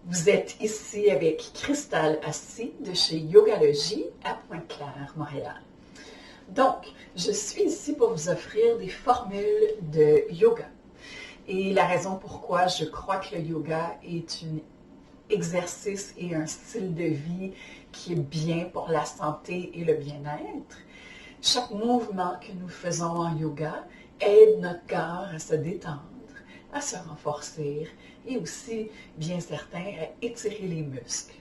Vous êtes ici avec Cristal Assis de chez Yogalogie à Pointe-Claire, Montréal. Donc, je suis ici pour vous offrir des formules de yoga. Et la raison pourquoi je crois que le yoga est un exercice et un style de vie qui est bien pour la santé et le bien-être. Chaque mouvement que nous faisons en yoga aide notre corps à se détendre, à se renforcer et aussi, bien certain, à étirer les muscles.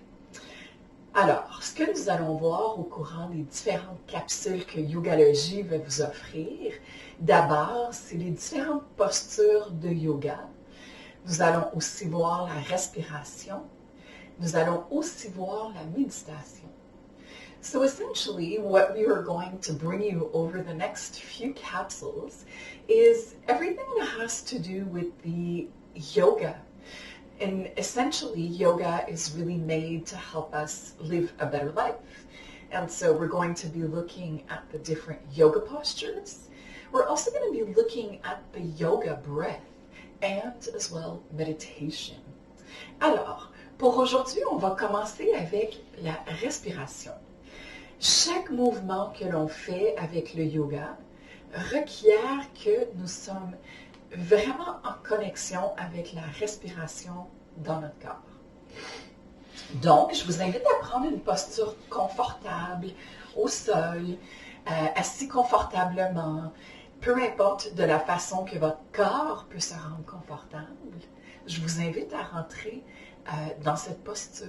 Alors, ce que nous allons voir au courant des différentes capsules que Yogalogie va vous offrir, d'abord, c'est les différentes postures de yoga. Nous allons aussi voir la respiration. Nous allons aussi voir la méditation. So essentially, what we are going to bring you over the next few capsules is everything that has to do with the yoga. And essentially, yoga is really made to help us live a better life. And so we're going to be looking at the different yoga postures. We're also going to be looking at the yoga breath and as well meditation. Alors, pour aujourd'hui, on va commencer avec la respiration. Chaque mouvement que l'on fait avec le yoga requiert que nous sommes vraiment en connexion avec la respiration dans notre corps. Donc, je vous invite à prendre une posture confortable au sol, assis confortablement, peu importe de la façon que votre corps peut se rendre confortable. Je vous invite à rentrer dans cette posture.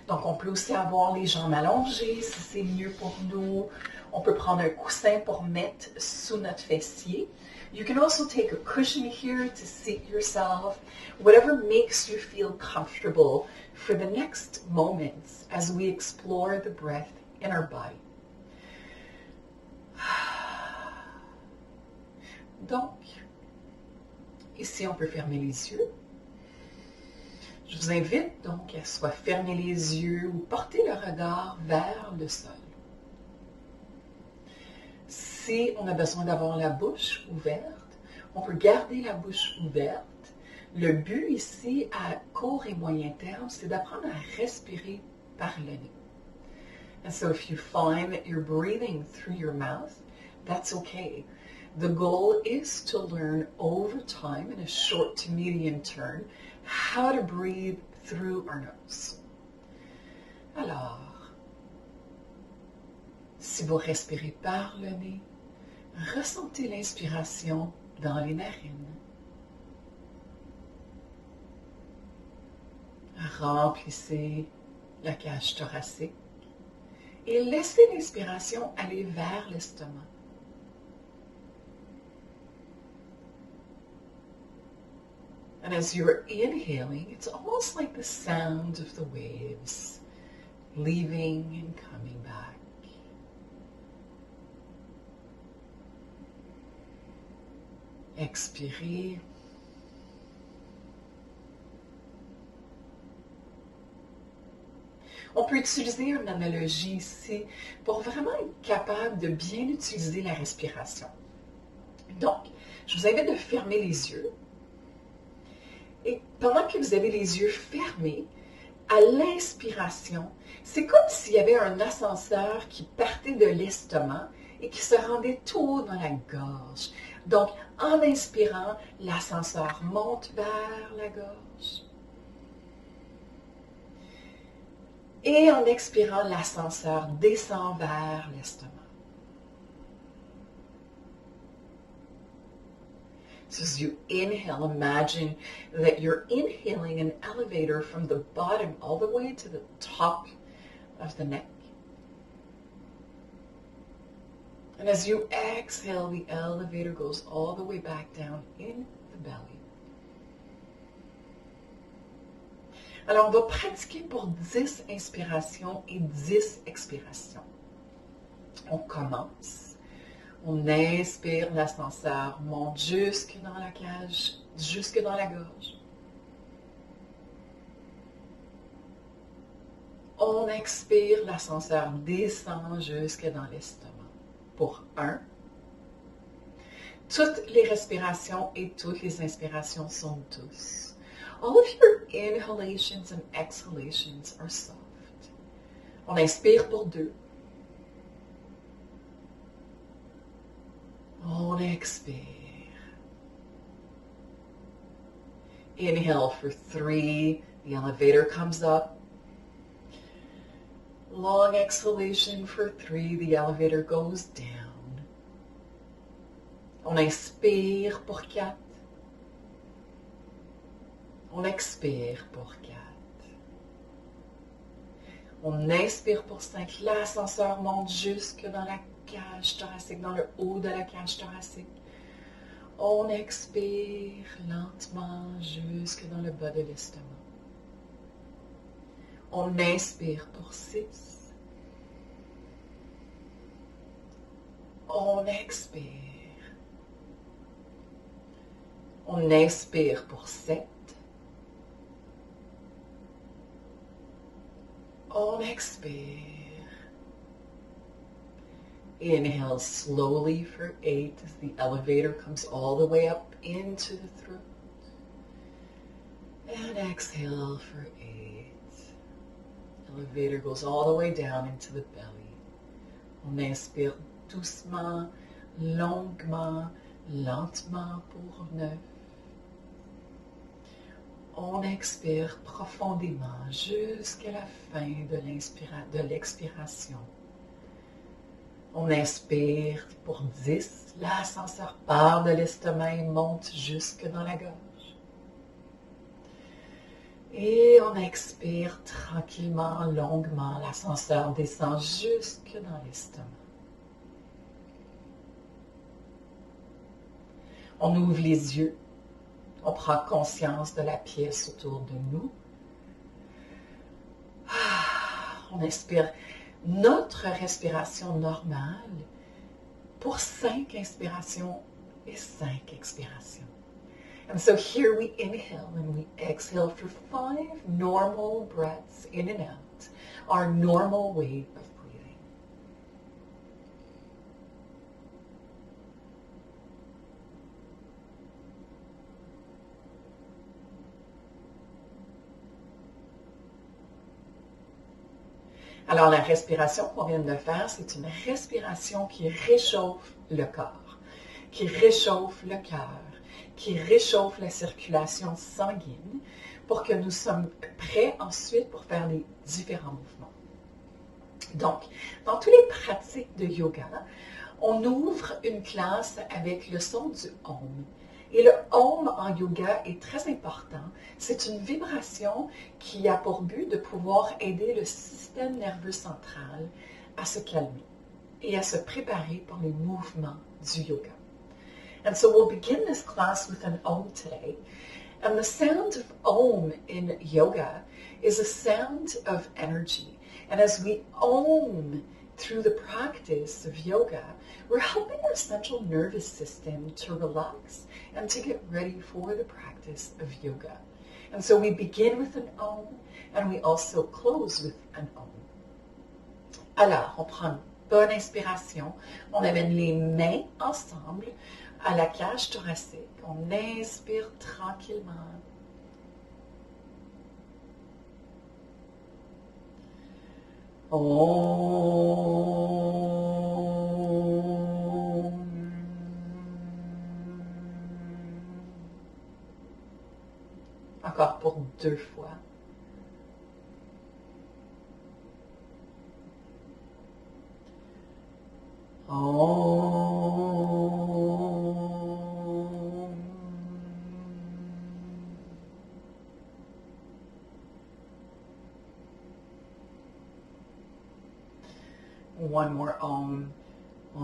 Donc, on peut aussi avoir les jambes allongées si c'est mieux pour nous. On peut prendre un coussin pour mettre sous notre fessier. You can also take a cushion here to seat yourself, whatever makes you feel comfortable for the next moments as we explore the breath in our body. Donc, ici, on peut fermer les yeux. Je vous invite donc à soit fermer les yeux ou porter le regard vers le sol. Si on a besoin d'avoir la bouche ouverte, on peut garder la bouche ouverte. Le but ici, à court et moyen terme, c'est d'apprendre à respirer par le nez. And so if you find that you're breathing through your mouth, that's okay. The goal is to learn over time, in a short to medium term, how to breathe through our nose. Alors, si vous respirez par le nez, ressentez l'inspiration dans les narines. Remplissez la cage thoracique et laissez l'inspiration aller vers l'estomac. And as you're inhaling, it's almost like the sound of the waves, leaving and coming back. Expirez. On peut utiliser une analogie ici pour vraiment être capable de bien utiliser la respiration. Donc, je vous invite de fermer les yeux. Et pendant que vous avez les yeux fermés, à l'inspiration, c'est comme s'il y avait un ascenseur qui partait de l'estomac et qui se rendait tout haut dans la gorge. Donc, en inspirant, l'ascenseur monte vers la gorge. Et en expirant, l'ascenseur descend vers l'estomac. So as you inhale, imagine that you're inhaling an elevator from the bottom all the way to the top of the neck. And as you exhale, the elevator goes all the way back down in the belly. Alors, on va pratiquer pour 10 inspirations et 10 expirations. On commence. On inspire, l'ascenseur monte jusque dans la cage, jusque dans la gorge. On expire, l'ascenseur descend jusque dans l'estomac. Pour 1. Toutes les respirations et toutes les inspirations sont douces. All of your inhalations and exhalations are soft. On inspire pour 2. On expire. Inhale for 3. The elevator comes up. Long exhalation for 3. The elevator goes down. On inspire pour 4. On expire pour 4. On inspire pour 5. L'ascenseur monte jusque dans la cage thoracique, dans le haut de la cage thoracique. On expire lentement jusque dans le bas de l'estomac. On inspire pour 6. On expire. On inspire pour 7. On expire. Inhale slowly for 8 as the elevator comes all the way up into the throat. And exhale for 8. Elevator goes all the way down into the belly. On inspire doucement, longuement, lentement pour 9. On expire profondément jusqu'à la fin de l'expiration. On inspire pour 10. L'ascenseur part de l'estomac et monte jusque dans la gorge. Et on expire tranquillement, longuement. L'ascenseur descend jusque dans l'estomac. On ouvre les yeux. On prend conscience de la pièce autour de nous. On inspire notre respiration normale pour 5 inspirations et 5 expirations. And so here we inhale and we exhale for 5 normal breaths in and out, our normal way of breathing. Alors, la respiration qu'on vient de faire, c'est une respiration qui réchauffe le corps, qui réchauffe le cœur, qui réchauffe la circulation sanguine pour que nous sommes prêts ensuite pour faire les différents mouvements. Donc, dans toutes les pratiques de yoga, on ouvre une classe avec le son du Om. Et le Om en yoga est très important. C'est une vibration qui a pour but de pouvoir aider le système nerveux central à se calmer et à se préparer pour les mouvements du yoga. And so we'll begin this class with an Om today. And the sound of Om in yoga is a sound of energy. And as we Om through the practice of yoga, we're helping our central nervous system to relax and to get ready for the practice of yoga. And so we begin with an Om and we also close with an Om. Alors, on prend une bonne inspiration, on amène les mains ensemble à la cage thoracique, on inspire tranquillement. Encore pour 2 fois. One more Om. On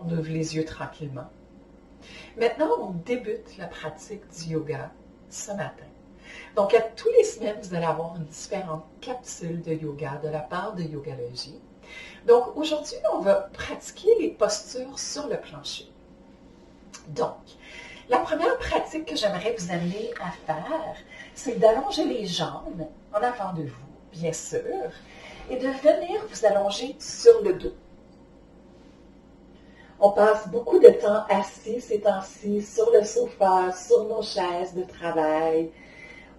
ouvre les yeux tranquillement. Maintenant, on débute la pratique du yoga ce matin. Donc, à tous les semaines, vous allez avoir une différente capsule de yoga de la part de Yogalogie. Donc, aujourd'hui, on va pratiquer les postures sur le plancher. Donc, la première pratique que j'aimerais vous amener à faire, c'est d'allonger les jambes en avant de vous, bien sûr, et de venir vous allonger sur le dos. On passe beaucoup de temps assis ces temps-ci, sur le sofa, sur nos chaises de travail.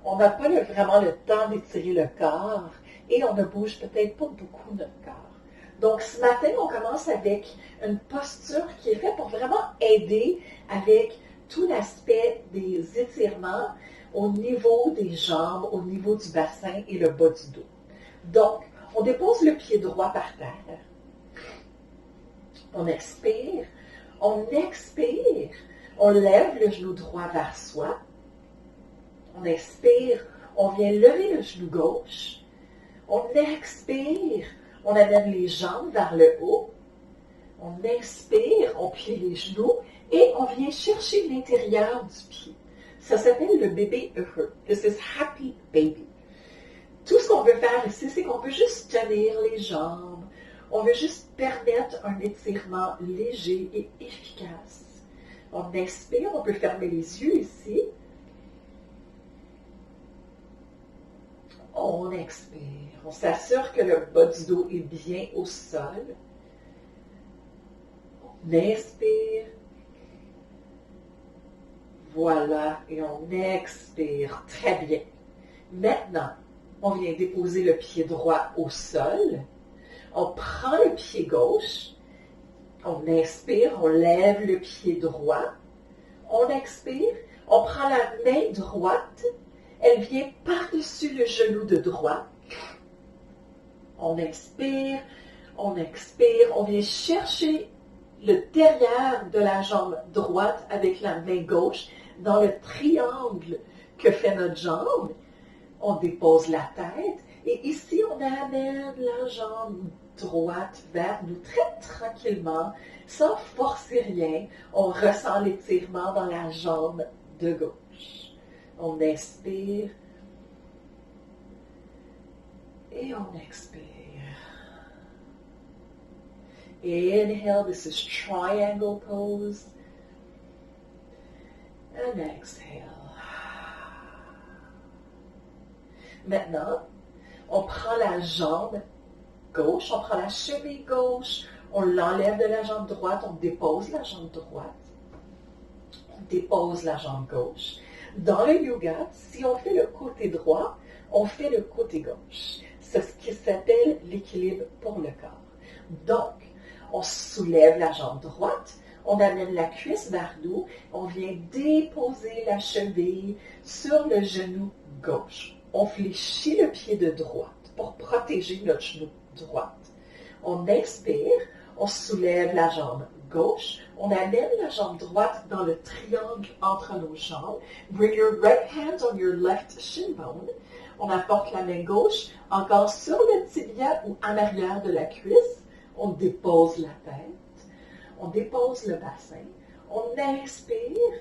On n'a pas vraiment le temps d'étirer le corps et on ne bouge peut-être pas beaucoup notre corps. Donc, ce matin, on commence avec une posture qui est faite pour vraiment aider avec tout l'aspect des étirements au niveau des jambes, au niveau du bassin et le bas du dos. Donc, on dépose le pied droit par terre. On expire, on expire, on lève le genou droit vers soi. On expire, on vient lever le genou gauche. On expire, on amène les jambes vers le haut. On inspire, on plie les genoux et on vient chercher l'intérieur du pied. Ça s'appelle le bébé heureux. This is happy baby. Tout ce qu'on veut faire ici, c'est qu'on veut juste tenir les jambes. On veut juste permettre un étirement léger et efficace. On inspire, on peut fermer les yeux ici. On expire. On s'assure que le bas du dos est bien au sol. On inspire. Voilà. Et on expire. Très bien. Maintenant, on vient déposer le pied droit au sol. On prend le pied gauche. On inspire. On lève le pied droit. On expire. On prend la main droite. Elle vient par-dessus le genou de droite. On expire, on vient chercher le derrière de la jambe droite avec la main gauche dans le triangle que fait notre jambe. On dépose la tête et ici on amène la jambe droite vers nous très tranquillement, sans forcer rien. On ressent l'étirement dans la jambe de gauche. On inspire et on expire. Inhale, this is triangle pose. And exhale. Maintenant, on prend la jambe gauche, on prend la cheville gauche, on l'enlève de la jambe droite, on dépose la jambe droite, on dépose la jambe gauche. Dans le yoga, si on fait le côté droit, on fait le côté gauche. C'est ce qui s'appelle l'équilibre pour le corps. Donc, on soulève la jambe droite, on amène la cuisse vers nous, on vient déposer la cheville sur le genou gauche. On fléchit le pied de droite pour protéger notre genou droite. On inspire, on soulève la jambe gauche, on amène la jambe droite dans le triangle entre nos jambes. Bring your right hand on your left shin bone. On apporte la main gauche encore sur le tibia ou en arrière de la cuisse. On dépose la tête, on dépose le bassin, on inspire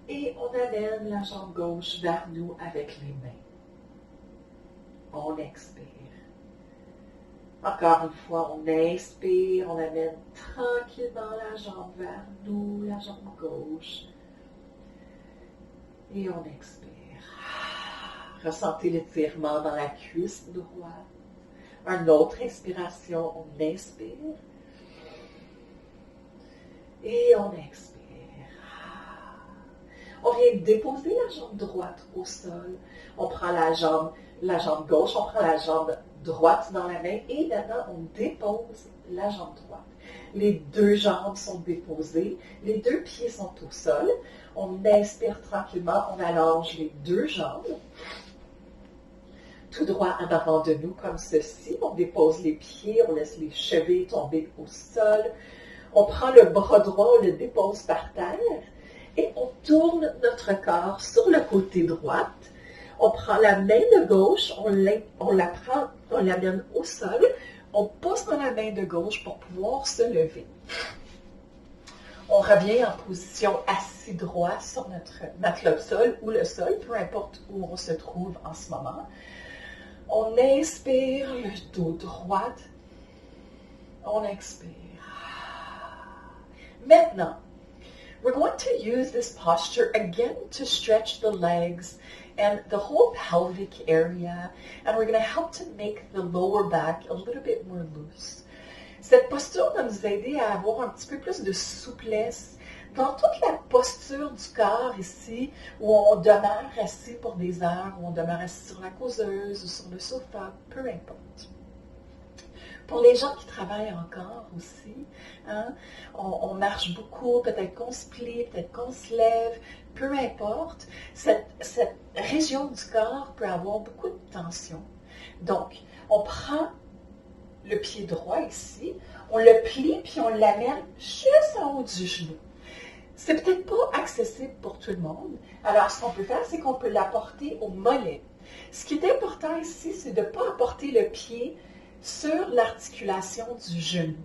et on amène la jambe gauche vers nous avec les mains. On expire. Encore une fois, on inspire, on amène tranquillement la jambe vers nous, la jambe gauche. Et on expire. Ressentez l'étirement dans la cuisse droite. Une autre inspiration, on inspire. Et on expire. On vient déposer la jambe droite au sol. On prend la jambe gauche, on prend la jambe droite dans la main et maintenant on dépose la jambe droite. Les deux jambes sont déposées, les deux pieds sont au sol. On inspire tranquillement, on allonge les deux jambes. Tout droit en avant de nous comme ceci. On dépose les pieds, on laisse les chevilles tomber au sol. On prend le bras droit, on le dépose par terre et on tourne notre corps sur le côté droit. On prend la main de gauche, on l'amène au sol, on pousse dans la main de gauche pour pouvoir se lever. On revient en position assis droit sur notre matelas sol ou le sol, peu importe où on se trouve en ce moment. On inspire, le dos droit. On expire. Maintenant, we're going to use this posture again to stretch the legs and the whole pelvic area, and we're going to help to make the lower back a little bit more loose. Cette posture va nous aider à avoir un petit peu plus de souplesse dans toute la posture du corps ici, où on demeure assis pour des heures, où on demeure assis sur la causeuse ou sur le sofa, peu importe. Pour les gens qui travaillent encore aussi, hein, on marche beaucoup, peut-être qu'on se plie, peut-être qu'on se lève, peu importe, cette région du corps peut avoir beaucoup de tension. Donc, on prend le pied droit ici, on le plie puis on l'amène juste en haut du genou. C'est peut-être pas accessible pour tout le monde. Alors, ce qu'on peut faire, c'est qu'on peut l'apporter au mollet. Ce qui est important ici, c'est de ne pas apporter le pied sur l'articulation du genou.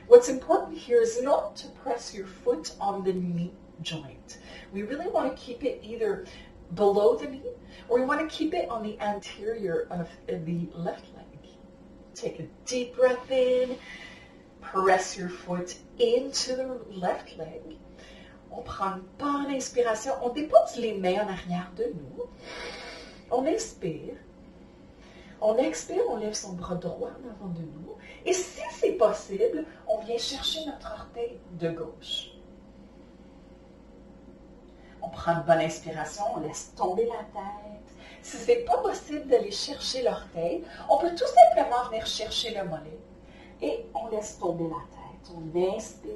What's important here is not to press your foot on the knee joint. We really want to keep it either below the knee or we want to keep it on the anterior of the left leg. Take a deep breath in, press your foot into the left leg. On prend une bonne inspiration, on dépose les mains en arrière de nous. On inspire. On expire, on lève son bras droit en avant de nous. Et si c'est possible, on vient chercher notre orteil de gauche. On prend une bonne inspiration, on laisse tomber la tête. Si ce n'est pas possible d'aller chercher l'orteil, on peut tout simplement venir chercher le mollet. Et on laisse tomber la tête. On inspire.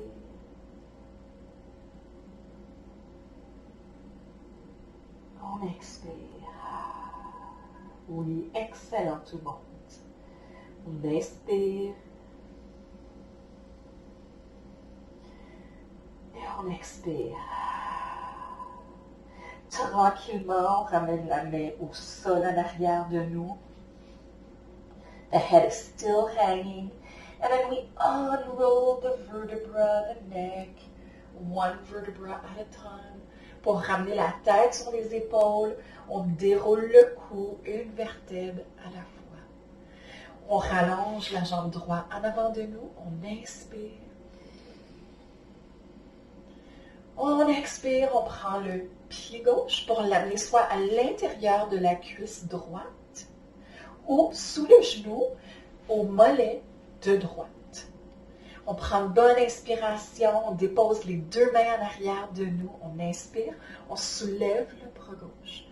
On expire. Oui, excellent tout le monde. On inspire. Et on expire. Tranquillement, on ramène la main au sol en arrière de nous. The head is still hanging. And then we unroll the vertebra, the neck, one vertebra at a time. Pour ramener la tête sur les épaules, on déroule le cou, une vertèbre à la fois. On rallonge la jambe droite en avant de nous, on inspire. On expire, on prend le pied gauche pour l'amener soit à l'intérieur de la cuisse droite ou sous le genou au mollet de droite. On prend une bonne inspiration, on dépose les deux mains en arrière de nous, on inspire, on soulève le bras gauche.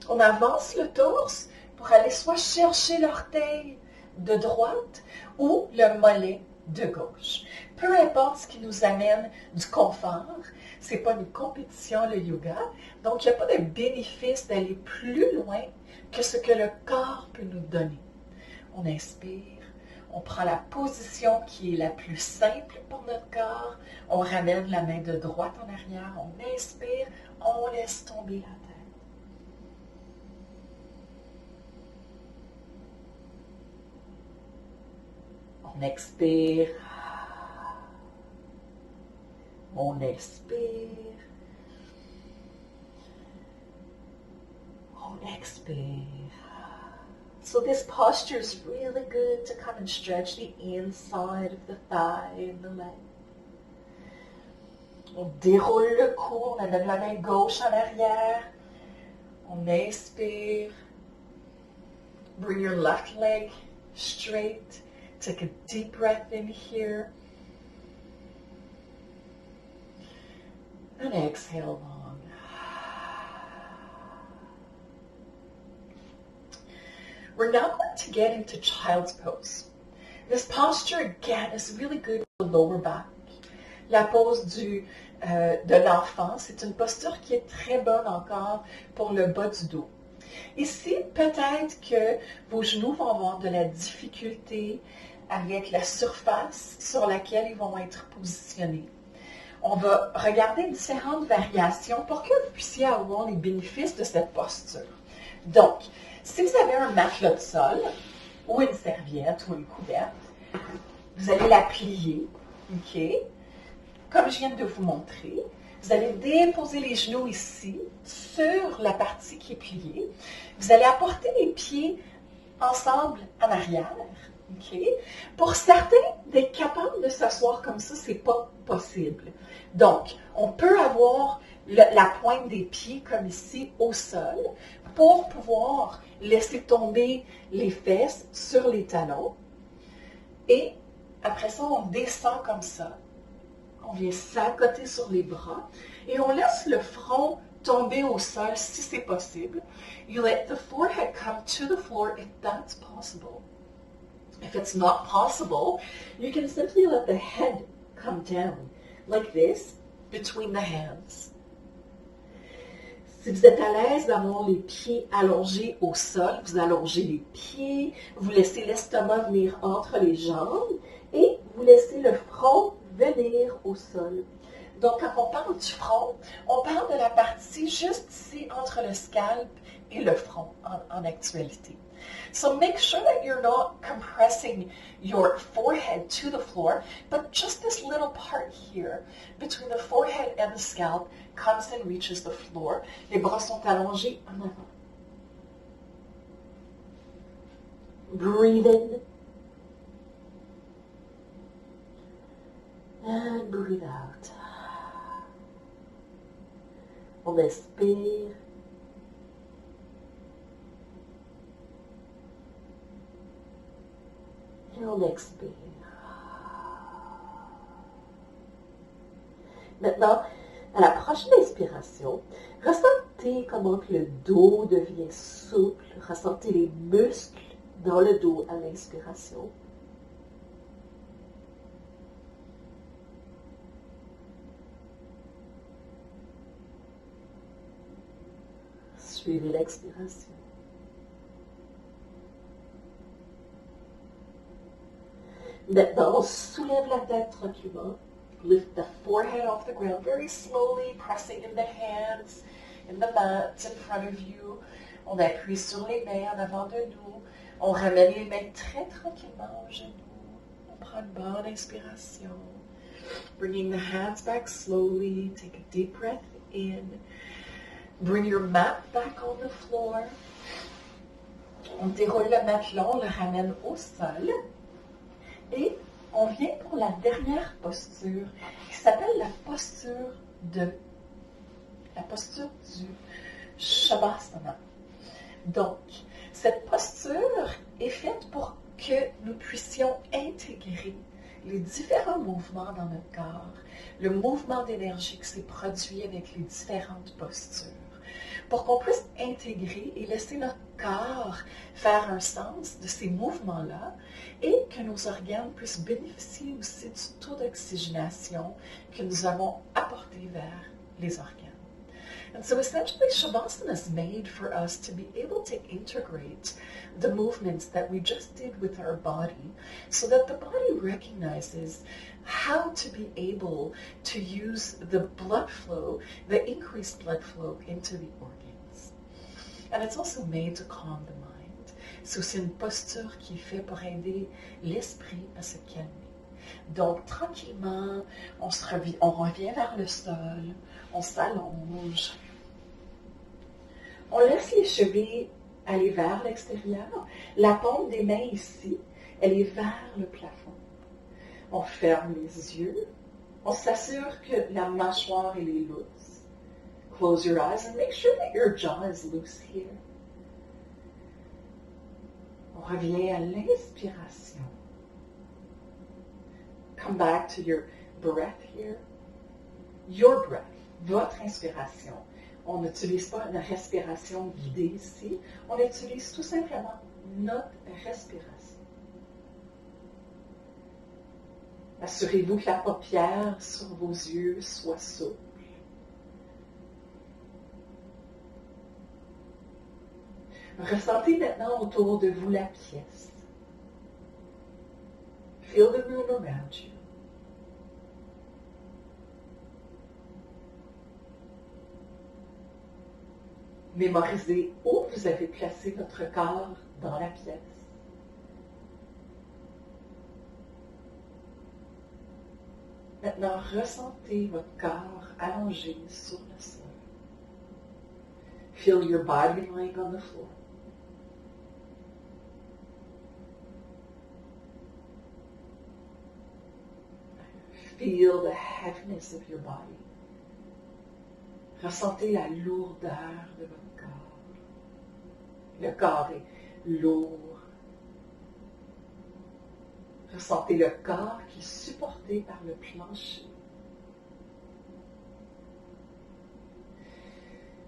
On avance le torse pour aller soit chercher l'orteil de droite ou le mollet de gauche. Peu importe ce qui nous amène du confort, ce n'est pas une compétition le yoga, donc il n'y a pas de bénéfice d'aller plus loin que ce que le corps peut nous donner. On inspire. On prend la position qui est la plus simple pour notre corps. On ramène la main de droite en arrière. On inspire. On laisse tomber la tête. On expire. On expire. On expire. So this posture is really good to come and stretch the inside of the thigh and the leg. On déroule le cou, on amène la main gauche en arrière. On inspire. Bring your left leg straight. Take a deep breath in here. And exhale long. We're now going to get into child's pose. This posture, again, is really good for the lower back. La pose de l'enfant, c'est une posture qui est très bonne encore pour le bas du dos. Ici, peut-être que vos genoux vont avoir de la difficulté avec la surface sur laquelle ils vont être positionnés. On va regarder différentes variations pour que vous puissiez avoir les bénéfices de cette posture. Donc, si vous avez un matelas de sol, ou une serviette, ou une couverte, vous allez la plier, OK? Comme je viens de vous montrer. Vous allez déposer les genoux ici, sur la partie qui est pliée. Vous allez apporter les pieds ensemble en arrière, OK? Pour certains, d'être capable de s'asseoir comme ça, c'est pas possible. Donc, on peut avoir la pointe des pieds comme ici au sol pour pouvoir laisser tomber les fesses sur les talons et Après ça, on descend comme ça. On vient s'accoter sur les bras et on laisse le front tomber au sol si c'est possible. You let the forehead come to the floor if that's possible. If it's not possible, you can simply let the head come down like this between the hands. Si vous êtes à l'aise d'avoir les pieds allongés au sol, vous allongez les pieds, vous laissez l'estomac venir entre les jambes et vous laissez le front venir au sol. Donc, quand on parle du front, on parle de la partie juste ici entre le scalp et le front en actualité. So make sure that you're not compressing your forehead to the floor, but just this little part here between the forehead and the scalp comes and reaches the floor. Les bras sont allongés en avant. Breathe in and breathe out. On expire. Et on expire. Maintenant, à la prochaine inspiration, ressentez comment le dos devient souple. Ressentez les muscles dans le dos à l'inspiration. Suivez l'expiration. Maintenant, on soulève la tête tranquillement. Lift the forehead off the ground very slowly, pressing in the hands, in the mat in front of you. On appuie sur les mains en avant de nous. On ramène les mains très tranquillement aux genoux. On prend une bonne inspiration. Bringing the hands back slowly. Take a deep breath in. Bring your mat back on the floor. On déroule le matelas, on le ramène au sol. Et on vient pour la dernière posture qui s'appelle la posture du Shavasana. Donc, cette posture est faite pour que nous puissions intégrer les différents mouvements dans notre corps, le mouvement d'énergie qui s'est produit avec les différentes postures, pour qu'on puisse intégrer et laisser notre corps faire un sens de ces mouvements-là et que nos organes puissent bénéficier aussi du taux d'oxygénation que nous avons apporté vers les organes. And so essentially, Shavasana is made for us to be able to integrate the movements that we just did with our body so that the body recognizes how to be able to use the blood flow, the increased blood flow into the organs. And it's also made to calm the mind. C'est aussi une posture qui est faite pour aider l'esprit à se calmer. Donc, tranquillement, on revient vers le sol, on s'allonge. On laisse les chevilles aller vers l'extérieur. La paume des mains ici, elle est vers le plafond. On ferme les yeux. On s'assure que la mâchoire elle est loose. Close your eyes and make sure that your jaw is loose here. On revient à l'inspiration. Come back to your breath here. Your breath, votre inspiration. On n'utilise pas une respiration guidée ici. On utilise tout simplement notre respiration. Assurez-vous que la paupière sur vos yeux soit souple. Ressentez maintenant autour de vous la pièce. Feel the room around you. Mémorisez où vous avez placé votre corps dans la pièce. Maintenant, ressentez votre corps allongé sur le sol. Feel your body lying on the floor. Feel the heaviness of your body. Ressentez la lourdeur de votre corps. Le corps est lourd. Ressentez le corps qui est supporté par le plancher.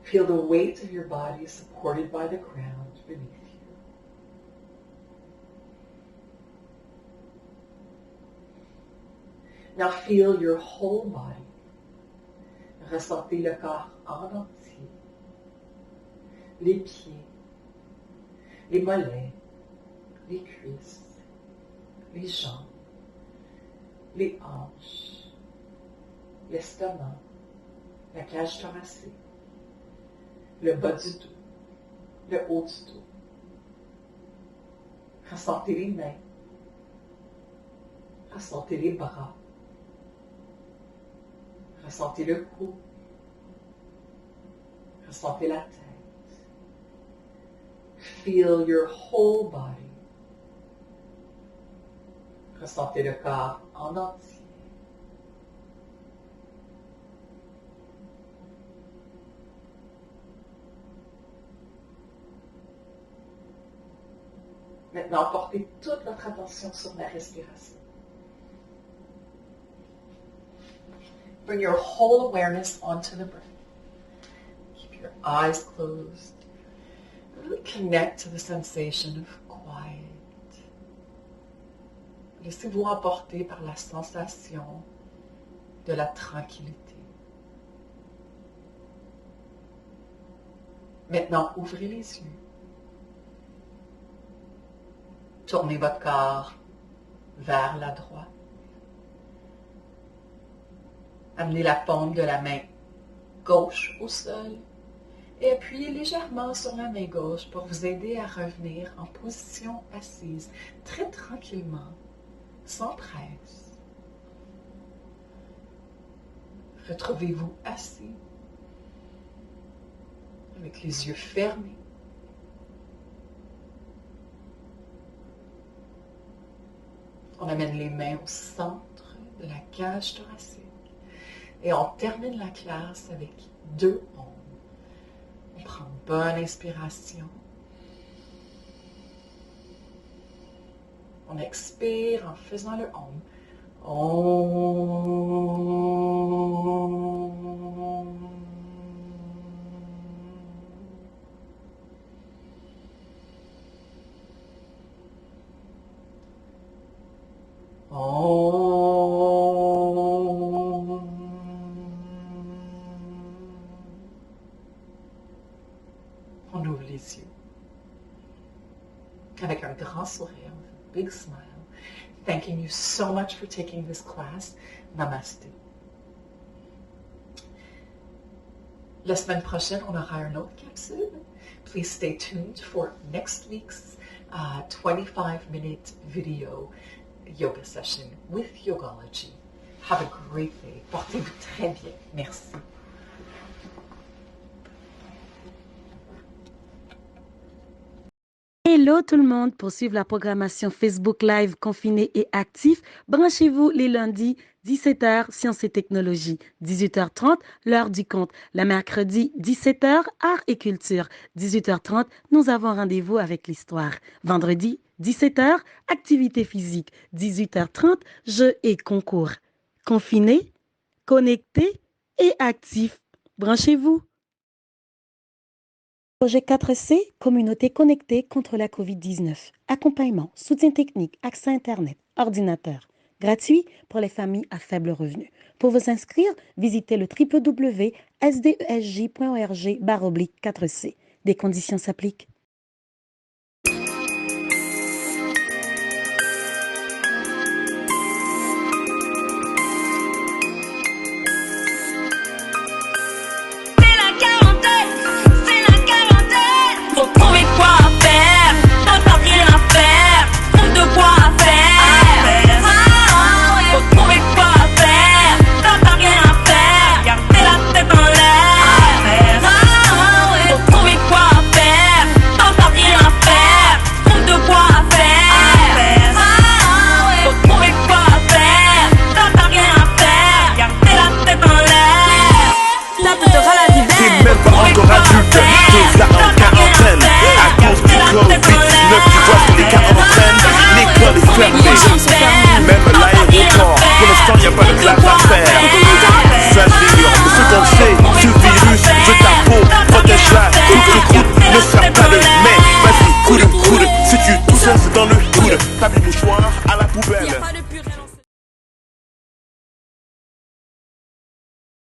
Feel the weight of your body supported by the ground beneath you. Now feel your whole body. Ressentez le corps en entier. Les pieds, les mollets, les cuisses, les jambes, les hanches, l'estomac, la cage thoracique, le bas du dos, le haut du dos. Ressentez les mains, ressentez les bras, ressentez le cou, ressentez la tête. Feel your whole body. Ressentez le corps en entier. Maintenant, portez toute votre attention sur la respiration. Bring your whole awareness onto the breath. Keep your eyes closed. Really connect to the sensation of quiet. Laissez-vous emporter par la sensation de la tranquillité. Maintenant, ouvrez les yeux. Tournez votre corps vers la droite. Amenez la paume de la main gauche au sol et appuyez légèrement sur la main gauche pour vous aider à revenir en position assise, très tranquillement, sans presse. Retrouvez-vous assis, avec les yeux fermés. On amène les mains au centre de la cage thoracique et on termine la classe avec 2 ondes. On prend une bonne inspiration. On expire en faisant le om. Om. Om. On ouvre les yeux avec un grand sourire, a big smile. Thanking you so much for taking this class. Namaste. La semaine prochaine, on aura une autre capsule. Please stay tuned for next week's 25-minute video yoga session with Yogology. Have a great day. Portez-vous très bien. Merci. Hello tout le monde, pour suivre la programmation Facebook Live confiné et actif, branchez-vous les lundis 17h Sciences et Technologies, 18h30 l'heure du conte, le mercredi 17h Art et Culture, 18h30 nous avons rendez-vous avec l'histoire, vendredi 17h Activité physique, 18h30 Jeux et concours. Confiné, connecté et actif, branchez-vous. Projet 4C, communauté connectée contre la COVID-19. Accompagnement, soutien technique, accès Internet, ordinateur. Gratuit pour les familles à faible revenu. Pour vous inscrire, visitez le www.sdesj.org/4C. Des conditions s'appliquent.